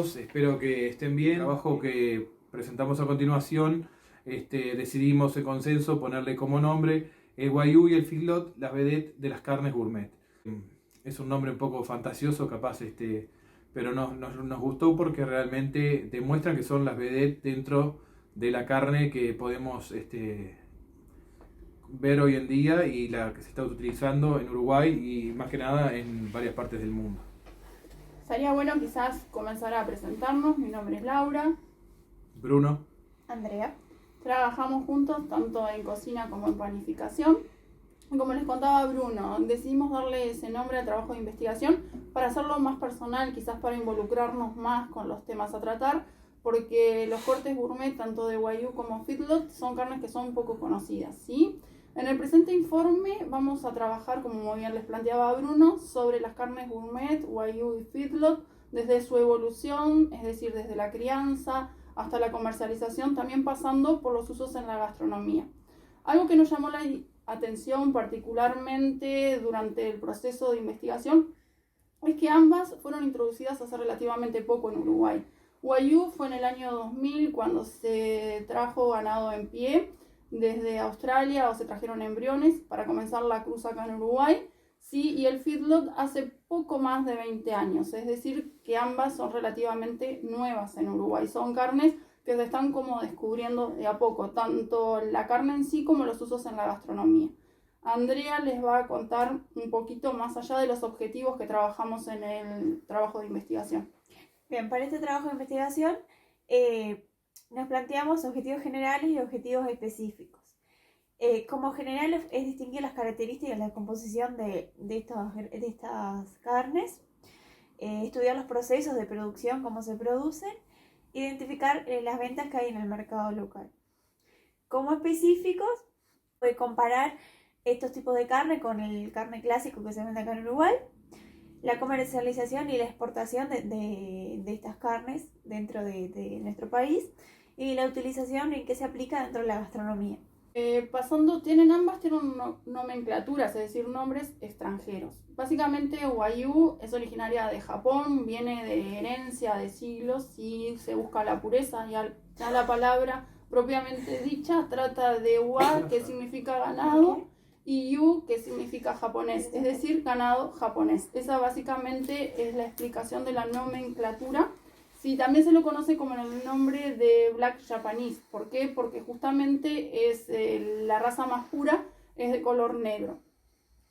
todos, espero que estén bien. El trabajo que presentamos a continuación, decidimos en consenso ponerle como nombre el Wagyu y el Feedlot, las vedettes de las carnes gourmet. Es un nombre un poco fantasioso, capaz, pero nos gustó porque realmente demuestran que son las vedettes dentro de la carne que podemos ver hoy en día y la que se está utilizando en Uruguay y más que nada en varias partes del mundo. Sería bueno quizás comenzar a presentarnos. Mi nombre es Laura. Bruno. Andrea. Trabajamos juntos tanto en cocina como en panificación. Y como les contaba Bruno, decidimos darle ese nombre al trabajo de investigación para hacerlo más personal, quizás para involucrarnos más con los temas a tratar, porque los cortes gourmet, tanto de Wagyu como Feedlot, son carnes que son poco conocidas, ¿sí? En el presente informe vamos a trabajar, como muy bien les planteaba Bruno, sobre las carnes gourmet, Wagyu y Feedlot, desde su evolución, es decir, desde la crianza hasta la comercialización, también pasando por los usos en la gastronomía. Algo que nos llamó la atención particularmente durante el proceso de investigación es que ambas fueron introducidas hace relativamente poco en Uruguay. Wagyu fue en el año 2000 cuando se trajo ganado en pie desde Australia, o se trajeron embriones para comenzar la cruza acá en Uruguay, ¿sí? Y el Feedlot hace poco más de 20 años, es decir, que ambas son relativamente nuevas en Uruguay. Son carnes que se están como descubriendo de a poco, tanto la carne en sí como los usos en la gastronomía. Andrea les va a contar un poquito más allá de los objetivos que trabajamos en el trabajo de investigación. Bien, para este trabajo de investigación nos planteamos objetivos generales y objetivos específicos. Como general es distinguir las características de la composición de estas carnes, estudiar los procesos de producción, cómo se producen, identificar las ventas que hay en el mercado local. Como específicos, comparar estos tipos de carne con el carne clásico que se vende acá en Uruguay, la comercialización y la exportación de estas carnes dentro de nuestro país y la utilización en que se aplica dentro de la gastronomía. Ambas tienen nomenclaturas, es decir, nombres extranjeros. Básicamente Wagyu es originaria de Japón, viene de herencia de siglos y se busca la pureza. Ya la palabra propiamente dicha trata de wa, que significa ganado, y yu, que significa japonés, es decir, ganado japonés. Esa básicamente es la explicación de la nomenclatura. Sí, también se lo conoce como el nombre de Black Japanese. ¿Por qué? Porque justamente es la raza más pura, es de color negro.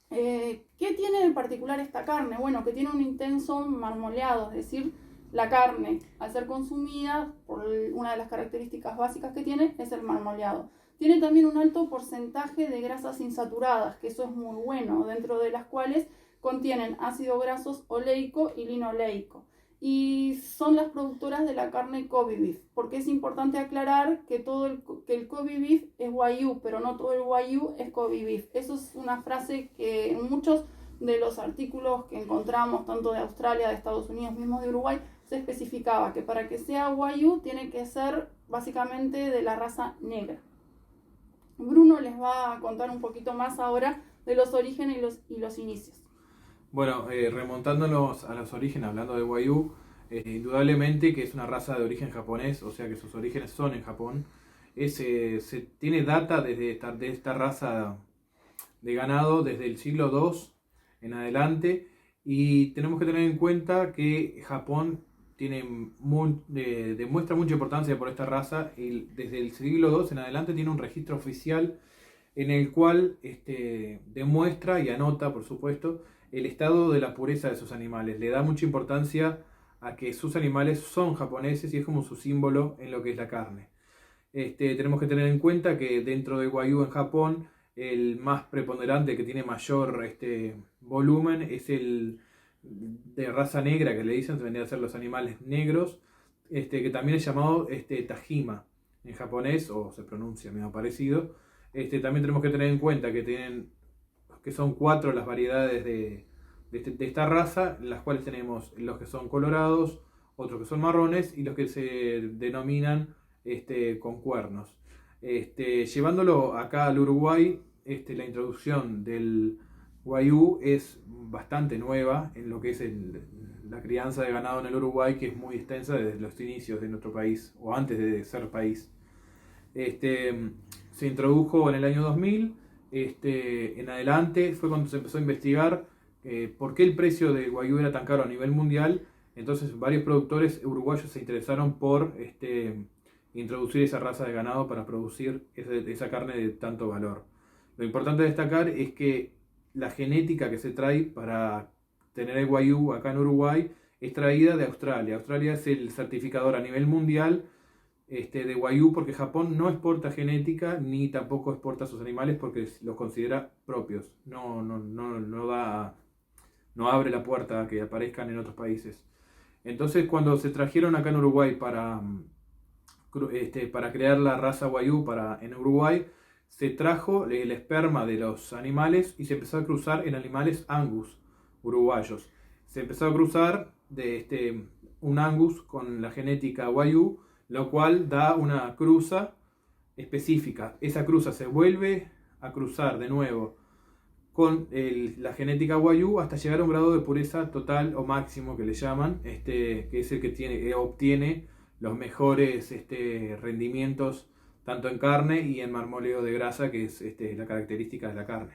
¿Qué tiene en particular esta carne? Bueno, que tiene un intenso marmoleado, es decir, la carne, al ser consumida, por una de las características básicas que tiene, es el marmoleado. Tiene también un alto porcentaje de grasas insaturadas, que eso es muy bueno, dentro de las cuales contienen ácidos grasos oleico y linoleico. Y son las productoras de la carne Kobe beef, porque es importante aclarar que el Kobe beef es Wagyu, pero no todo el Wagyu es Kobe beef. Eso es una frase que en muchos de los artículos que encontramos, tanto de Australia, de Estados Unidos, mismos de Uruguay, se especificaba que para que sea Wagyu tiene que ser básicamente de la raza negra. Bruno les va a contar un poquito más ahora de los orígenes y los inicios. Bueno, remontándonos a los orígenes, hablando de Wagyu, indudablemente que es una raza de origen japonés, o sea que sus orígenes son en Japón. Se tiene data de esta raza de ganado desde el siglo II en adelante, y tenemos que tener en cuenta que Japón demuestra mucha importancia por esta raza, y desde el siglo II en adelante tiene un registro oficial en el cual demuestra y anota, por supuesto, el estado de la pureza de sus animales. Le da mucha importancia a que sus animales son japoneses y es como su símbolo en lo que es la carne. Tenemos que tener en cuenta que dentro de Wagyu en Japón, el más preponderante, que tiene mayor volumen, es el de raza negra, que le dicen, se vendrían a ser los animales negros, que también es llamado Tajima en japonés, o se pronuncia medio parecido. También tenemos que tener en cuenta que son 4 las variedades de esta raza, las cuales tenemos los que son colorados, otros que son marrones y los que se denominan con cuernos. Llevándolo acá al Uruguay, la introducción del Wagyu es bastante nueva en lo que es la crianza de ganado en el Uruguay, que es muy extensa desde los inicios de nuestro país, o antes de ser país. Se introdujo en el año 2000, en adelante fue cuando se empezó a investigar por qué el precio del Wagyu era tan caro a nivel mundial. Entonces varios productores uruguayos se interesaron por introducir esa raza de ganado para producir esa carne de tanto valor. Lo importante de destacar es que la genética que se trae para tener el Wagyu acá en Uruguay es traída de Australia. Australia es el certificador a nivel mundial de Wagyu, porque Japón no exporta genética ni tampoco exporta sus animales porque los considera propios. No abre la puerta a que aparezcan en otros países. Entonces, cuando se trajeron acá en Uruguay para crear la raza Wagyu en Uruguay, se trajo el esperma de los animales y se empezó a cruzar en animales Angus uruguayos. Se empezó a cruzar un Angus con la genética Wagyu, lo cual da una cruza específica. Esa cruza se vuelve a cruzar de nuevo con la genética Wagyu hasta llegar a un grado de pureza total o máximo que le llaman, que es el que obtiene los mejores rendimientos tanto en carne y en marmoleo de grasa, que es la característica de la carne.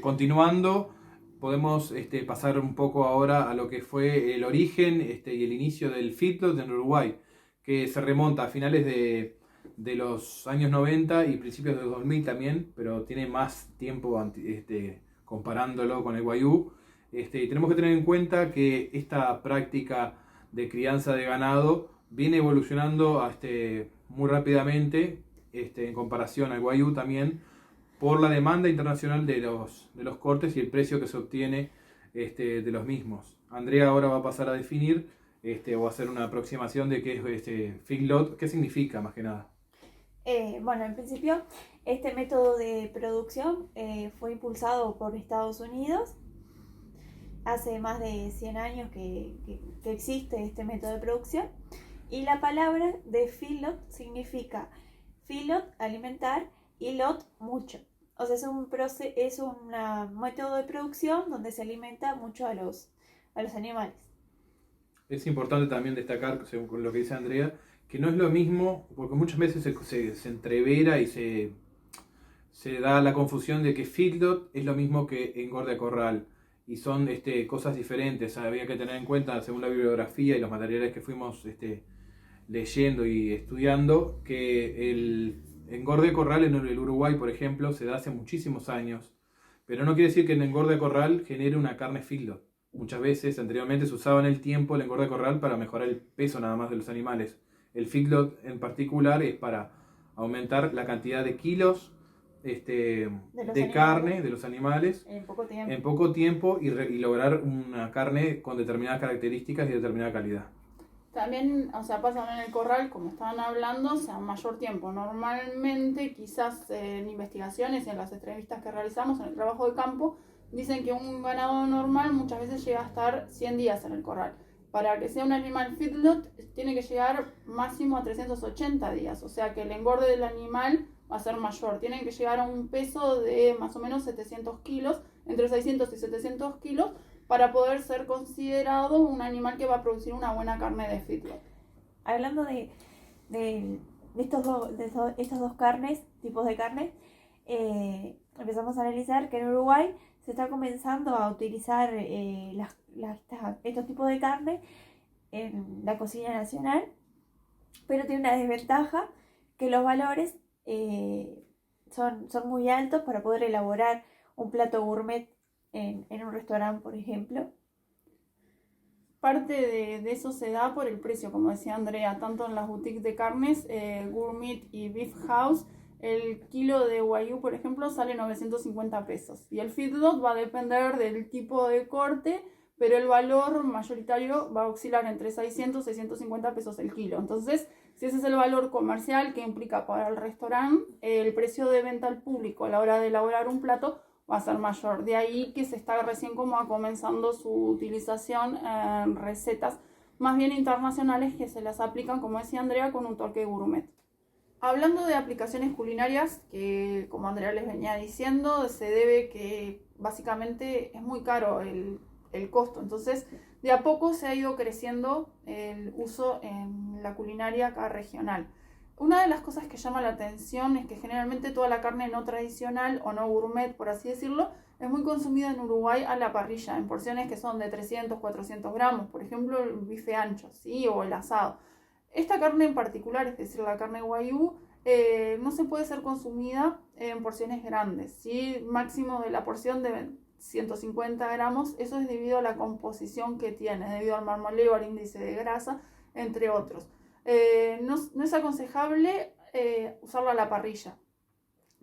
Continuando, podemos pasar un poco ahora a lo que fue el origen y el inicio del feedlot en Uruguay, que se remonta a finales de los años 90 y principios de 2000 también, pero tiene más tiempo comparándolo con el Wagyu. Tenemos que tener en cuenta que esta práctica de crianza de ganado viene evolucionando muy rápidamente en comparación al Wagyu también, por la demanda internacional de los cortes y el precio que se obtiene de los mismos. Andrea ahora va a pasar a definir o a hacer una aproximación de qué es feedlot, qué significa más que nada. Bueno, en principio este método de producción fue impulsado por Estados Unidos. Hace más de 100 años que existe este método de producción, y la palabra de feedlot significa feedlot, alimentar, y lot, mucho. O sea, es un método de producción donde se alimenta mucho a los animales. Es importante también destacar, según lo que dice Andrea, que no es lo mismo, porque muchas veces se entrevera y se da la confusión de que feedlot es lo mismo que engorde a corral, y son cosas diferentes. Había que tener en cuenta, según la bibliografía y los materiales que fuimos leyendo y estudiando, que el engorde a corral en el Uruguay, por ejemplo, se da hace muchísimos años, pero no quiere decir que el engorde a corral genere una carne feedlot. Muchas veces anteriormente se usaba en el tiempo el engorde a corral para mejorar el peso nada más de los animales. El feedlot en particular es para aumentar la cantidad de kilos de carne de los animales en poco tiempo y lograr una carne con determinadas características y determinada calidad. También, o sea, pasan en el corral, como estaban hablando, o sea, mayor tiempo. Normalmente, quizás en investigaciones, en las entrevistas que realizamos, en el trabajo de campo, dicen que un ganado normal muchas veces llega a estar 100 días en el corral. Para que sea un animal feedlot, tiene que llegar máximo a 380 días. O sea que el engorde del animal va a ser mayor. Tienen que llegar a un peso de más o menos 700 kilos, entre 600 y 700 kilos, para poder ser considerado un animal que va a producir una buena carne de feedlot. Hablando de estos dos tipos de carne, empezamos a analizar que en Uruguay se está comenzando a utilizar estos tipos de carne en la cocina nacional, pero tiene una desventaja, que los valores son muy altos para poder elaborar un plato gourmet en un restaurante, por ejemplo. Parte de eso se da por el precio, como decía Andrea, tanto en las boutiques de carnes, Gourmet y Beef House. El kilo de Wagyu, por ejemplo, sale 950 pesos. Y el feedlot va a depender del tipo de corte, pero el valor mayoritario va a oscilar entre 600 y 650 pesos el kilo. Entonces, si ese es el valor comercial que implica para el restaurante, el precio de venta al público a la hora de elaborar un plato va a ser mayor. De ahí que se está recién comenzando su utilización en recetas más bien internacionales que se las aplican, como decía Andrea, con un toque gourmet. Hablando de aplicaciones culinarias, que como Andrea les venía diciendo, se debe que básicamente es muy caro el costo. Entonces De a poco se ha ido creciendo el uso en la culinaria acá regional. Una de las cosas que llama la atención es que generalmente toda la carne no tradicional o no gourmet, por así decirlo, es muy consumida en Uruguay a la parrilla, en porciones que son de 300, 400 gramos, por ejemplo el bife ancho, ¿sí? O el asado. Esta carne en particular, es decir, la carne guayú, no se puede ser consumida en porciones grandes, ¿sí? Máximo de la porción de 150 gramos, eso es debido a la composición que tiene, debido al marmoleo, al índice de grasa, entre otros. No es aconsejable usarlo a la parrilla.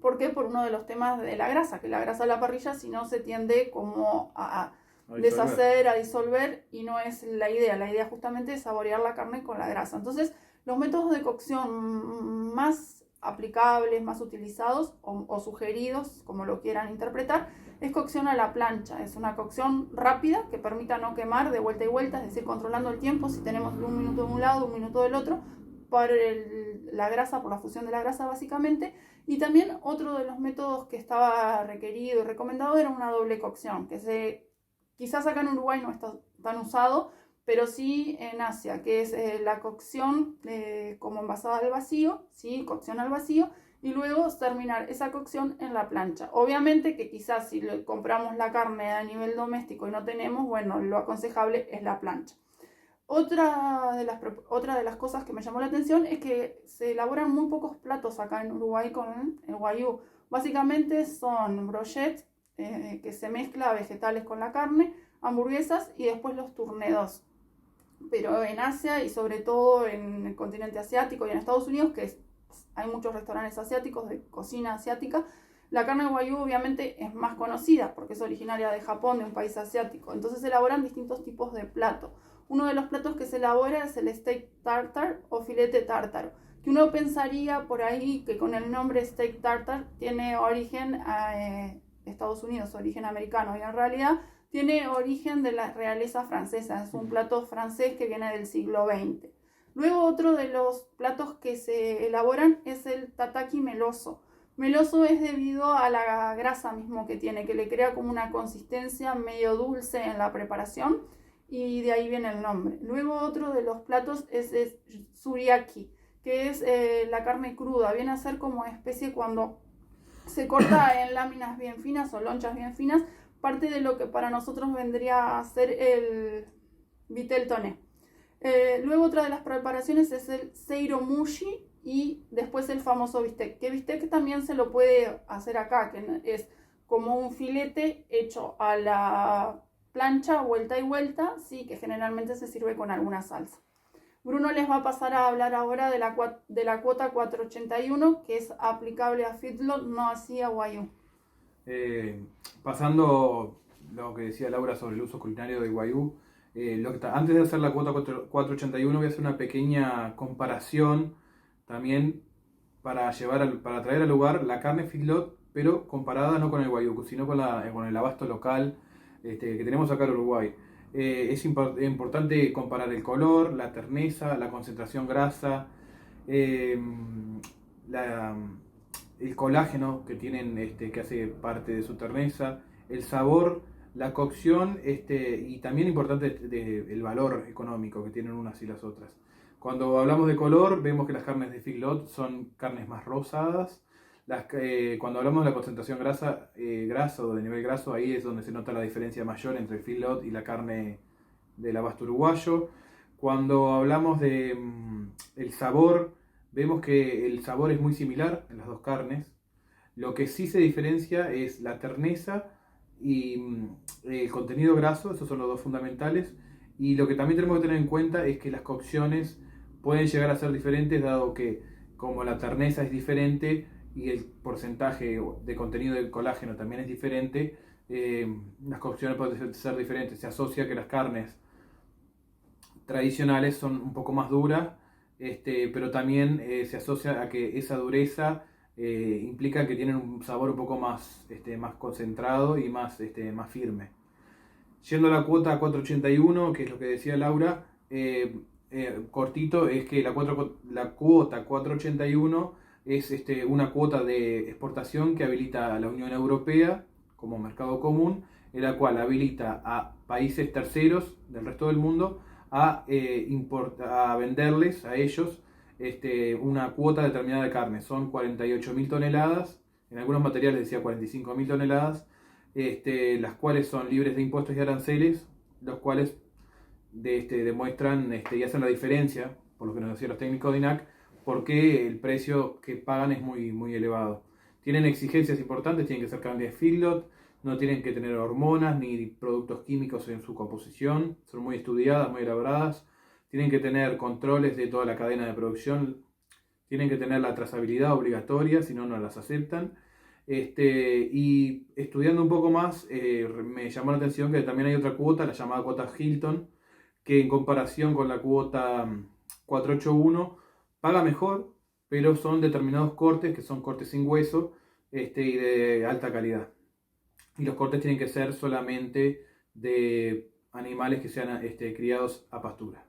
¿Por qué? Por uno de los temas de la grasa, que la grasa a la parrilla si no se tiende como a deshacer, a disolver, y no es la idea. La idea justamente es saborear la carne con la grasa. Entonces, los métodos de cocción más aplicables, más utilizados o sugeridos, como lo quieran interpretar, es cocción a la plancha. Es una cocción rápida que permita no quemar de vuelta y vuelta, es decir, controlando el tiempo. Si tenemos un minuto de un lado, un minuto del otro, por la grasa, por la fusión de la grasa básicamente. Y también otro de los métodos que estaba requerido y recomendado era una doble cocción, que quizás acá en Uruguay no está tan usado, pero sí en Asia, que es la cocción como envasada al vacío, ¿sí? Cocción al vacío, y luego terminar esa cocción en la plancha. Obviamente que quizás si compramos la carne a nivel doméstico y no tenemos, bueno, lo aconsejable es la plancha. Otra de las cosas que me llamó la atención es que se elaboran muy pocos platos acá en Uruguay con el guayú. Básicamente son brochettes, que se mezcla vegetales con la carne, hamburguesas y después los tournedos. Pero en Asia y sobre todo en el continente asiático y en Estados Unidos, hay muchos restaurantes asiáticos de cocina asiática, la carne guayú obviamente es más conocida porque es originaria de Japón, de un país asiático. Entonces se elaboran distintos tipos de plato. Uno de los platos que se elabora es el steak tartar o filete tártaro, que uno pensaría por ahí que con el nombre steak tartar tiene origen de Estados Unidos, origen americano, y en realidad tiene origen de la realeza francesa. Es un plato francés que viene del siglo XX. Luego otro de los platos que se elaboran es el tataki meloso. Meloso es debido a la grasa mismo que tiene, que le crea como una consistencia medio dulce en la preparación, y de ahí viene el nombre. Luego otro de los platos es suriaki, que es la carne cruda. Viene a ser como especie cuando se corta en láminas bien finas o lonchas bien finas, parte de lo que para nosotros vendría a ser el vitel toné. Luego otra de las preparaciones es el seiro mushi y después el famoso bistec, que bistec también se lo puede hacer acá, que es como un filete hecho a la plancha, vuelta y vuelta, sí, que generalmente se sirve con alguna salsa. Bruno les va a pasar a hablar ahora de la cuota 481, que es aplicable a feedlot, no así a guayú. Pasando lo que decía Laura sobre el uso culinario del guayú, antes de hacer la cuota 481 voy a hacer una pequeña comparación también para traer al lugar la carne feedlot, pero comparada no con el guayú, sino con el abasto local que tenemos acá en Uruguay. Es importante comparar el color, la terneza, la concentración grasa, el colágeno que tienen, que hace parte de su terneza, el sabor, la cocción, y también importante el valor económico que tienen unas y las otras. Cuando hablamos de color, vemos que las carnes de feedlot son carnes más rosadas. Cuando hablamos de la concentración grasa o de nivel graso, ahí es donde se nota la diferencia mayor entre el feedlot y la carne del abasto uruguayo. Cuando hablamos de el sabor, vemos que el sabor es muy similar en las dos carnes. Lo que sí se diferencia es la terneza y el contenido graso, esos son los dos fundamentales. Y lo que también tenemos que tener en cuenta es que las cocciones pueden llegar a ser diferentes, dado que como la terneza es diferente y el porcentaje de contenido del colágeno también es diferente, las cocciones pueden ser diferentes. Se asocia que las carnes tradicionales son un poco más duras, pero también se asocia a que esa dureza implica que tienen un sabor un poco más, más concentrado y más firme. Yendo a la cuota 481, que es lo que decía Laura, cortito, es que la cuota 481 es una cuota de exportación que habilita a la Unión Europea como mercado común, en la cual habilita a países terceros del resto del mundo a venderles a ellos una cuota determinada de carne. Son 48.000 toneladas, en algunos materiales decía 45.000 toneladas, las cuales son libres de impuestos y aranceles, los cuales demuestran y hacen la diferencia, por lo que nos decían los técnicos de INAC, porque el precio que pagan es muy, muy elevado. Tienen exigencias importantes, tienen que ser carne de feedlot, no tienen que tener hormonas ni productos químicos en su composición, son muy estudiadas, muy elaboradas, tienen que tener controles de toda la cadena de producción, tienen que tener la trazabilidad obligatoria, si no, no las aceptan. Y estudiando un poco más, me llamó la atención que también hay otra cuota, la llamada cuota Hilton, que en comparación con la cuota 481 paga mejor, pero son determinados cortes, que son cortes sin hueso y de alta calidad. Y los cortes tienen que ser solamente de animales que sean criados a pastura.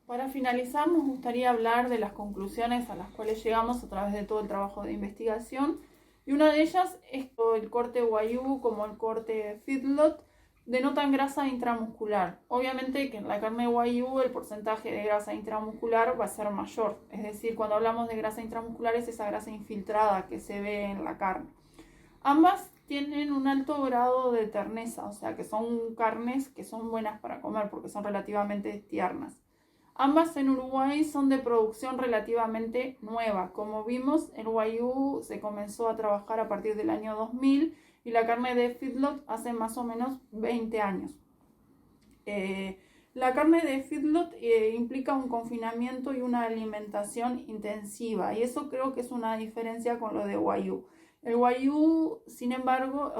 Para finalizar, nos gustaría hablar de las conclusiones a las cuales llegamos a través de todo el trabajo de investigación. Y una de ellas es que el corte Wagyu como el corte feedlot denotan grasa intramuscular. Obviamente que en la carne Wagyu el porcentaje de grasa intramuscular va a ser mayor. Es decir, cuando hablamos de grasa intramuscular es esa grasa infiltrada que se ve en la carne. Ambas tienen un alto grado de terneza, o sea que son carnes que son buenas para comer porque son relativamente tiernas. Ambas en Uruguay son de producción relativamente nueva. Como vimos, el Wagyu se comenzó a trabajar a partir del año 2000 y la carne de feedlot hace más o menos 20 años. La carne de feedlot implica un confinamiento y una alimentación intensiva, y eso creo que es una diferencia con lo de Wagyu. El Wagyu, sin embargo,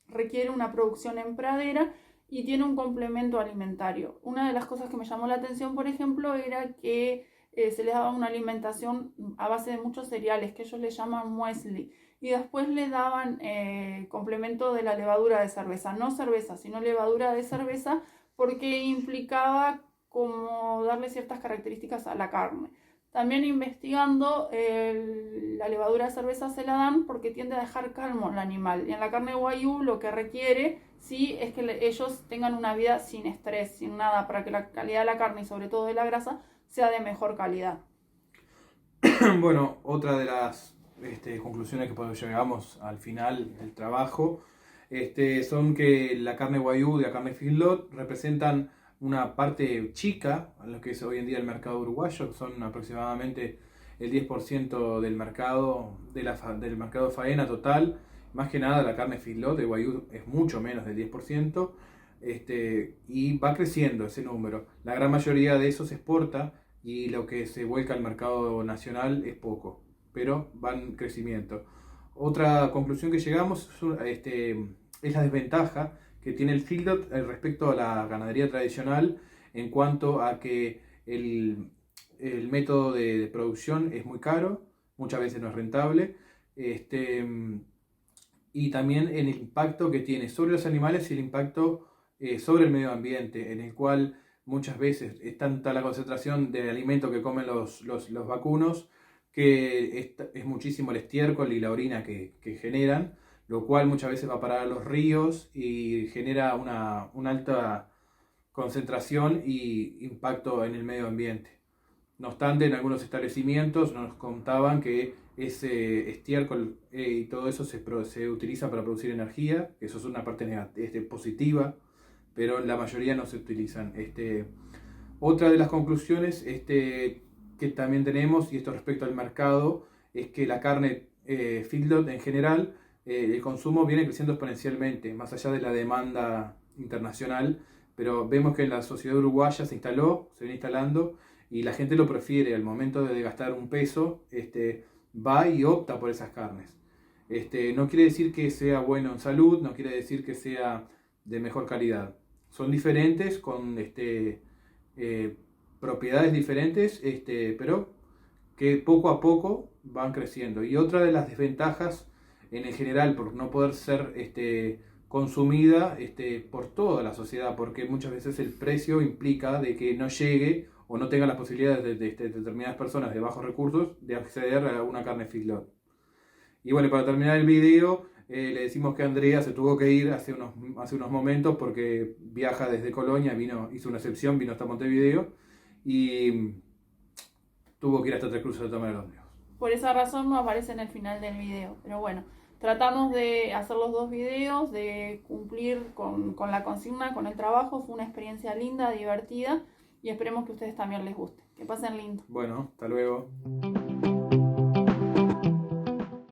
requiere una producción en pradera y tiene un complemento alimentario. Una de las cosas que me llamó la atención, por ejemplo, era que se les daba una alimentación a base de muchos cereales, que ellos le llaman muesli, y después le daban complemento de la levadura de cerveza, no cerveza, sino levadura de cerveza, porque implicaba como darle ciertas características a la carne. También investigando, la levadura de cerveza se la dan porque tiende a dejar calmo al animal. Y en la carne Wagyu lo que requiere, sí, es que ellos tengan una vida sin estrés, sin nada, para que la calidad de la carne y sobre todo de la grasa sea de mejor calidad. Bueno, otra de las conclusiones que llegamos al final del trabajo son que la carne Wagyu y la carne feedlot representan una parte chica a lo que es hoy en día el mercado uruguayo, que son aproximadamente el 10% del mercado del mercado de faena total. Más que nada la carne feedlot de Wagyu es mucho menos del 10%, y va creciendo ese número. La gran mayoría de eso se exporta y lo que se vuelca al mercado nacional es poco, pero va en crecimiento. Otra conclusión que llegamos es la desventaja que tiene el feedlot respecto a la ganadería tradicional en cuanto a que el método de producción es muy caro, muchas veces no es rentable, y también el impacto que tiene sobre los animales y el impacto sobre el medio ambiente, en el cual muchas veces es tanta la concentración de alimento que comen los vacunos que es muchísimo el estiércol y la orina que generan, lo cual muchas veces va a parar a los ríos y genera una alta concentración y impacto en el medio ambiente. No obstante, en algunos establecimientos nos contaban que ese estiércol y todo eso se utiliza para producir energía, eso es una parte positiva, pero la mayoría no se utilizan. Otra de las conclusiones que también tenemos, y esto respecto al mercado, es que la carne feedlot en general, el consumo viene creciendo exponencialmente, más allá de la demanda internacional, pero vemos que en la sociedad uruguaya se viene instalando, y la gente lo prefiere. Al momento de gastar un peso, va y opta por esas carnes. No quiere decir que sea bueno en salud, no quiere decir que sea de mejor calidad. Son diferentes, con propiedades diferentes, pero que poco a poco van creciendo. Y otra de las desventajas en el general, por no poder ser consumida por toda la sociedad, porque muchas veces el precio implica de que no llegue o no tengan las posibilidades de determinadas personas de bajos recursos de acceder a una carne feedlot. Y bueno, para terminar el video, Le decimos que Andrea se tuvo que ir hace unos momentos porque viaja desde Colonia, hizo una excepción, vino hasta Montevideo y tuvo que ir hasta Tres Cruces a tomar el ómnibus. Por esa razón no aparece en el final del video. Pero bueno, tratamos de hacer los 2 videos, de cumplir con la consigna, con el trabajo. Fue una experiencia linda, divertida y esperemos que a ustedes también les guste. Que pasen lindo. Bueno, hasta luego.